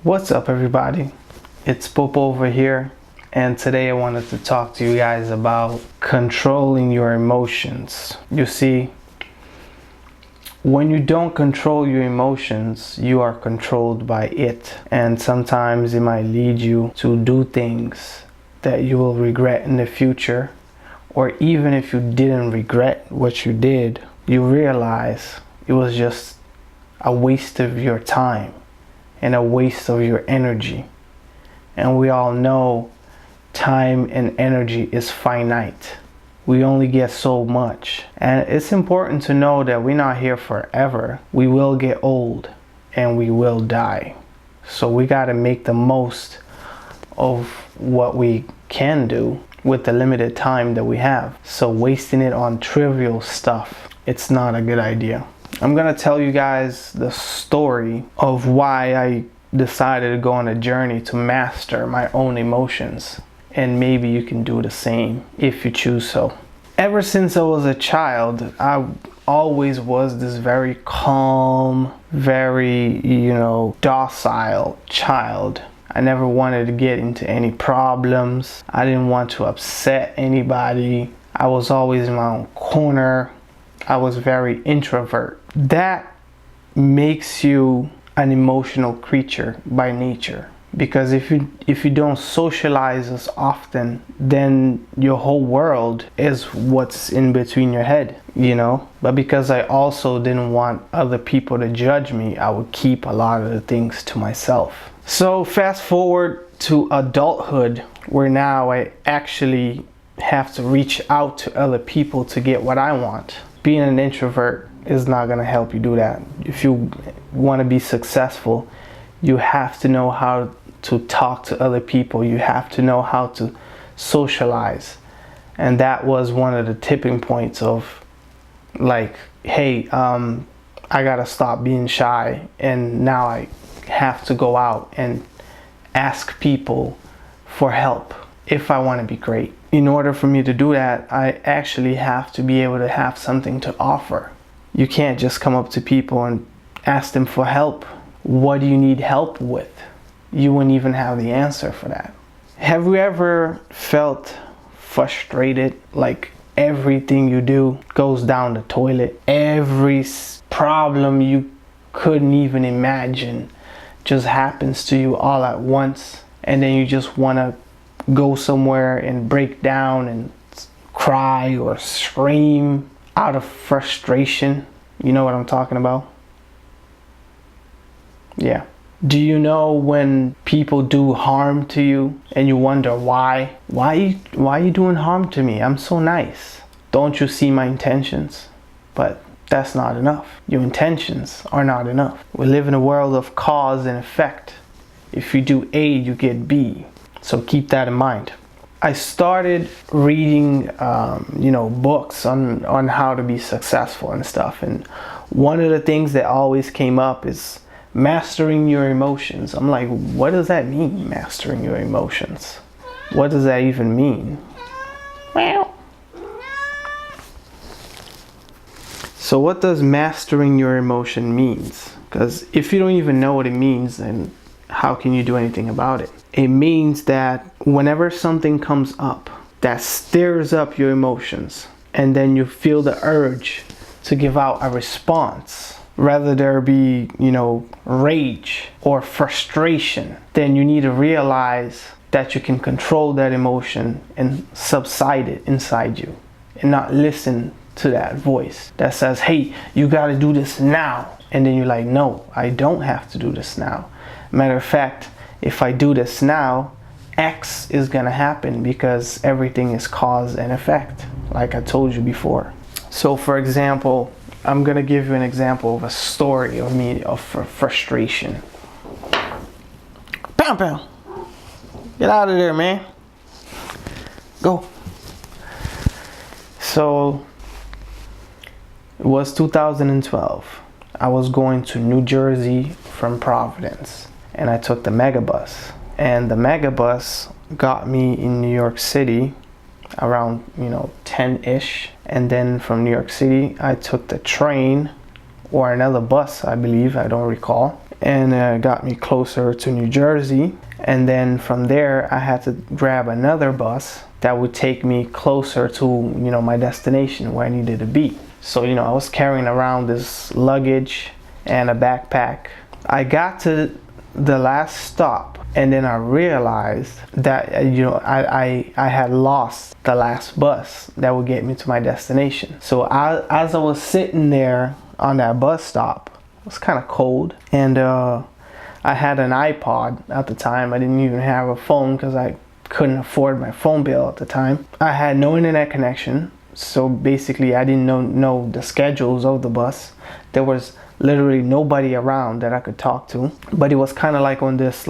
What's up, everybody? It's Popo over here, and today I wanted to talk to you guys about controlling your emotions. You see, when you don't control your emotions, you are controlled by it, and sometimes it might lead you to do things that you will regret in the future, or even if you didn't regret what you did, you realize it was just a waste of your time and a waste of your energy. And we all know time and energy is finite. We only get so much. And it's important to know that we're not here forever. We will get old and we will die. So we got to make the most of what we can do with the limited time that we have. So wasting it on trivial stuff, it's not a good idea. I'm gonna tell you guys the story of why I decided to go on a journey to master my own emotions, and maybe you can do the same if you choose so. Ever since I was a child, I always was this very calm, very, docile child. I never wanted to get into any problems. I didn't want to upset anybody. I was always in my own corner. I was very introvert. That makes you an emotional creature by nature, because if you don't socialize as often, then your whole world is what's in between your head, But because I also didn't want other people to judge me, I would keep a lot of the things to myself. So fast forward to adulthood, where now I actually have to reach out to other people to get what I want. Being an introvert is not going to help you do that. If you want to be successful, you have to know how to talk to other people. You have to know how to socialize. And that was one of the tipping points of like, hey, I got to stop being shy. And now I have to go out and ask people for help if I want to be great. In order for me to do that, I actually have to be able to have something to offer. You can't just come up to people and ask them for help. What do you need help with? You wouldn't even have the answer for that. Have you ever felt frustrated, like everything you do goes down the toilet? Every problem you couldn't even imagine just happens to you all at once, and then you just want to go somewhere and break down and cry or scream out of frustration. You know what I'm talking about? Yeah. Do you know when people do harm to you and you wonder why? Why are you doing harm to me? I'm so nice. Don't you see my intentions? But that's not enough. Your intentions are not enough. We live in a world of cause and effect. If you do A, you get B. So keep that in mind. I started reading, books on how to be successful and stuff. And one of the things that always came up is mastering your emotions. I'm like, what does that mean, mastering your emotions? What does that even mean? Well, so what does mastering your emotion means? Because if you don't even know what it means, then how can you do anything about it? It means that whenever something comes up that stirs up your emotions, and then you feel the urge to give out a response, rather there be, rage or frustration, then you need to realize that you can control that emotion and subside it inside you, and not listen to that voice that says, hey, you got to do this now. And then you're like, no, I don't have to do this now. Matter of fact, if I do this now, X is gonna happen, because everything is cause and effect, like I told you before. So for example, I'm gonna give you an example of a story of me of frustration. Bam, bam. Get out of there, man. Go. So it was 2012. I was going to New Jersey from Providence, and I took the Megabus. And the Megabus got me in New York City around 10-ish, and then from New York City I took the train or another bus, I believe, I don't recall, and got me closer to New Jersey. And then from there, I had to grab another bus that would take me closer to, my destination where I needed to be. So, I was carrying around this luggage and a backpack. I got to the last stop, and then I realized that, I had lost the last bus that would get me to my destination. So as I was sitting there on that bus stop, it was kind of cold, and I had an iPod at the time. I didn't even have a phone because I couldn't afford my phone bill at the time. I had no internet connection, so basically I didn't know the schedules of the bus. There was literally nobody around that I could talk to, but it was kind of like on this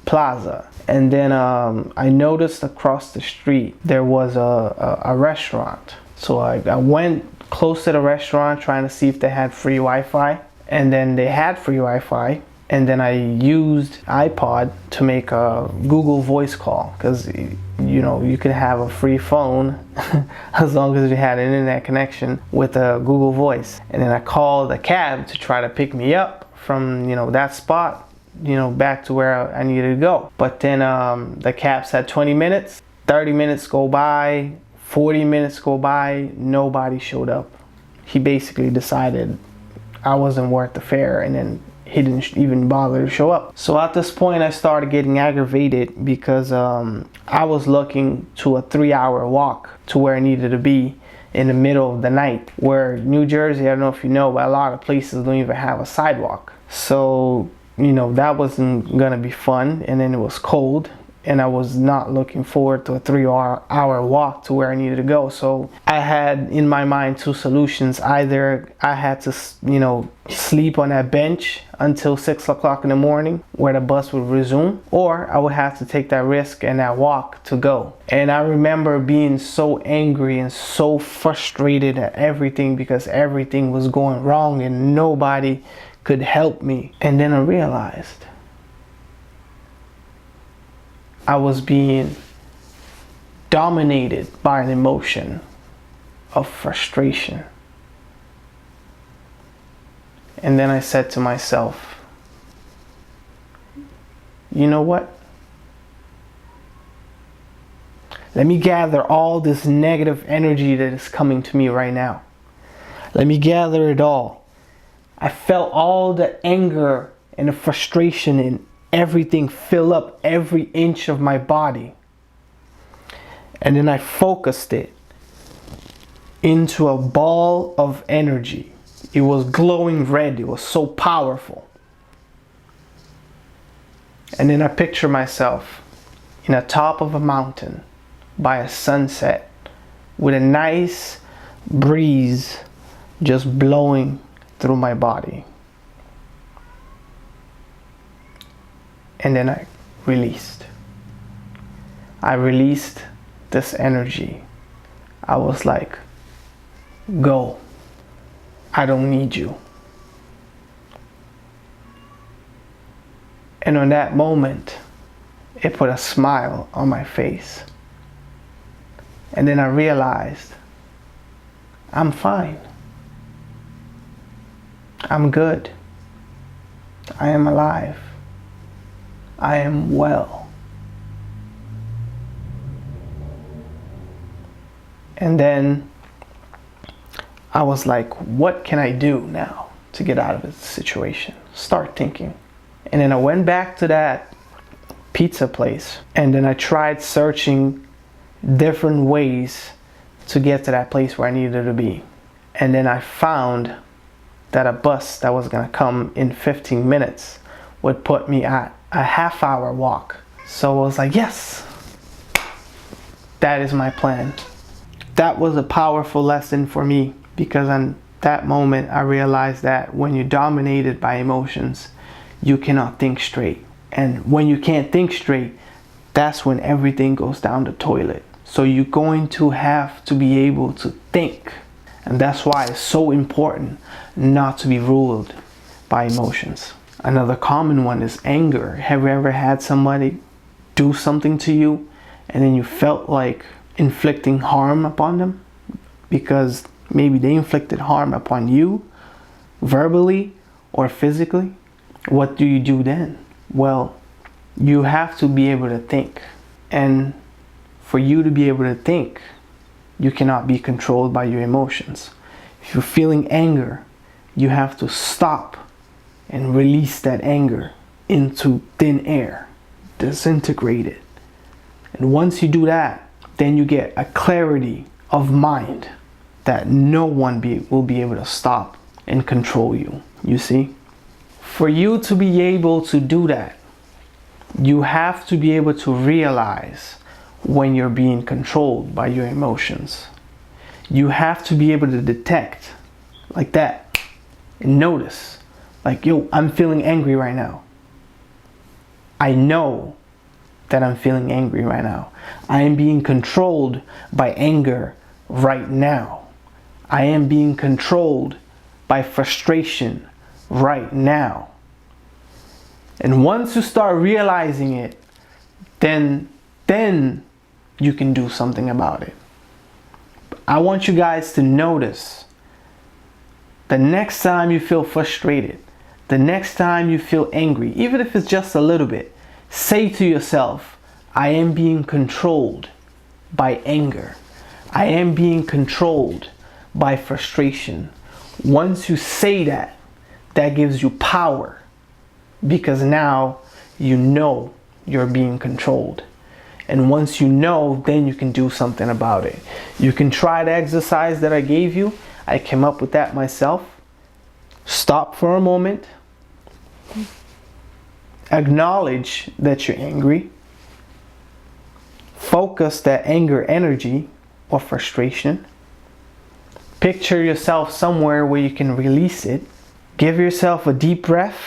plaza. And then I noticed across the street there was a restaurant. So I went close to the restaurant trying to see if they had free Wi-Fi, and then they had free Wi-Fi. And then I used iPod to make a Google voice call, because you could have a free phone as long as you had an internet connection with a Google Voice. And then I called a cab to try to pick me up from that spot, back to where I needed to go. But then the cab said 20 minutes, 30 minutes go by, 40 minutes go by, nobody showed up. He basically decided I wasn't worth the fare, and then he didn't even bother to show up. So at this point, I started getting aggravated because I was looking to a 3-hour walk to where I needed to be in the middle of the night, where New Jersey, I don't know if you know, but a lot of places don't even have a sidewalk. So, that wasn't gonna be fun. And then it was cold, and I was not looking forward to a 3-hour walk to where I needed to go. So I had in my mind two solutions. Either I had to, sleep on that bench until 6 o'clock in the morning where the bus would resume, or I would have to take that risk and that walk to go. And I remember being so angry and so frustrated at everything because everything was going wrong and nobody could help me. And then I realized I was being dominated by an emotion of frustration. And then I said to myself, you know what? Let me gather all this negative energy that is coming to me right now. Let me gather it all. I felt all the anger and the frustration and everything fill up every inch of my body. And then I focused it into a ball of energy. It was glowing red. It was so powerful. And then I picture myself in the top of a mountain by a sunset with a nice breeze just blowing through my body. And then I released this energy. I was like, go. I don't need you. And on that moment, it put a smile on my face. And then I realized, I'm fine. I'm good. I am alive. I am well. And then I was like, what can I do now to get out of this situation? Start thinking. And then I went back to that pizza place, and then I tried searching different ways to get to that place where I needed to be. And then I found that a bus that was gonna come in 15 minutes would put me at a half-hour walk. So I was like, yes, that is my plan. That was a powerful lesson for me, because in that moment I realized that when you're dominated by emotions, you cannot think straight. And when you can't think straight, that's when everything goes down the toilet. So you're going to have to be able to think. And that's why it's so important not to be ruled by emotions. Another common one is anger. Have you ever had somebody do something to you and then you felt like inflicting harm upon them? Because maybe they inflicted harm upon you verbally or physically, What do you do then? Well, you have to be able to think. And for you to be able to think, you cannot be controlled by your emotions. If you're feeling anger, you have to stop and release that anger into thin air, disintegrate it. And once you do that, then you get a clarity of mind that no one will be able to stop and control you. You see? For you to be able to do that, you have to be able to realize when you're being controlled by your emotions. You have to be able to detect like that and notice, like, yo, I'm feeling angry right now. I know that I'm feeling angry right now. I am being controlled by anger right now. I am being controlled by frustration right now. And once you start realizing it, then you can do something about it. I want you guys to notice the next time you feel frustrated, the next time you feel angry, even if it's just a little bit, say to yourself, I am being controlled by anger. I am being controlled by frustration. Once you say that, that gives you power, because now you know you're being controlled. And once you know, then you can do something about it. You can try the exercise that I gave you. I came up with that myself. Stop for a moment. Acknowledge that you're angry. Focus that anger energy or frustration. Picture yourself somewhere where you can release it. Give yourself a deep breath.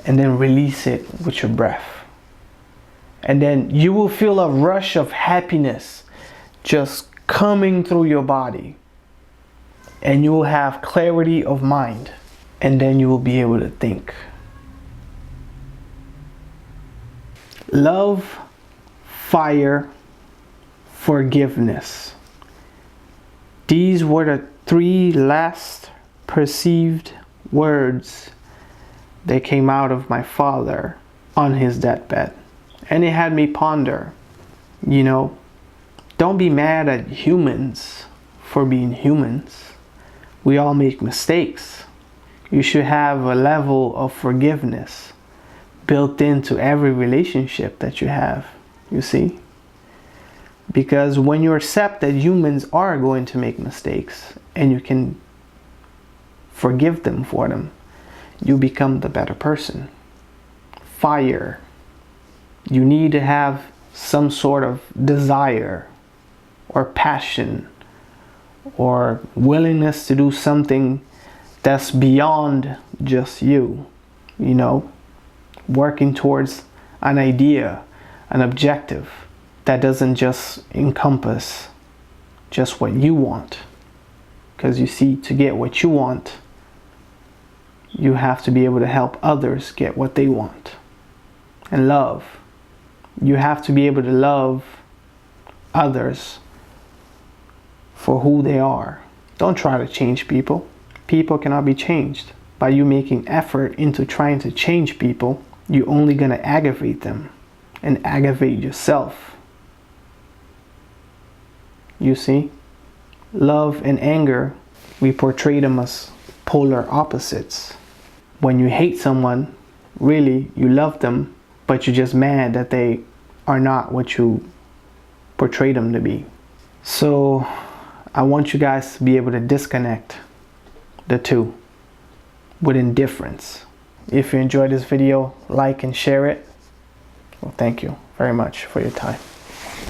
And then release it with your breath. And then you will feel a rush of happiness just coming through your body. And you will have clarity of mind. And then you will be able to think. Love, fire, forgiveness. These were the 3 last perceived words that came out of my father on his deathbed. And it had me ponder, you know, don't be mad at humans for being humans. We all make mistakes. You should have a level of forgiveness built into every relationship that you have, you see? Because when you accept that humans are going to make mistakes and you can forgive them for them, you become the better person. Fire. You need to have some sort of desire or passion or willingness to do something that's beyond just you, you know, working towards an idea, an objective that doesn't just encompass just what you want. Because you see, to get what you want, you have to be able to help others get what they want. And love. You have to be able to love others for who they are. Don't try to change people. People cannot be changed. By you making effort into trying to change people, you're only going to aggravate them and aggravate yourself. You see? Love and anger, we portray them as polar opposites. When you hate someone, really, you love them, but you're just mad that they are not what you portray them to be. So I want you guys to be able to disconnect the two with indifference. If you enjoyed this video, like and share it. Well, thank you very much for your time.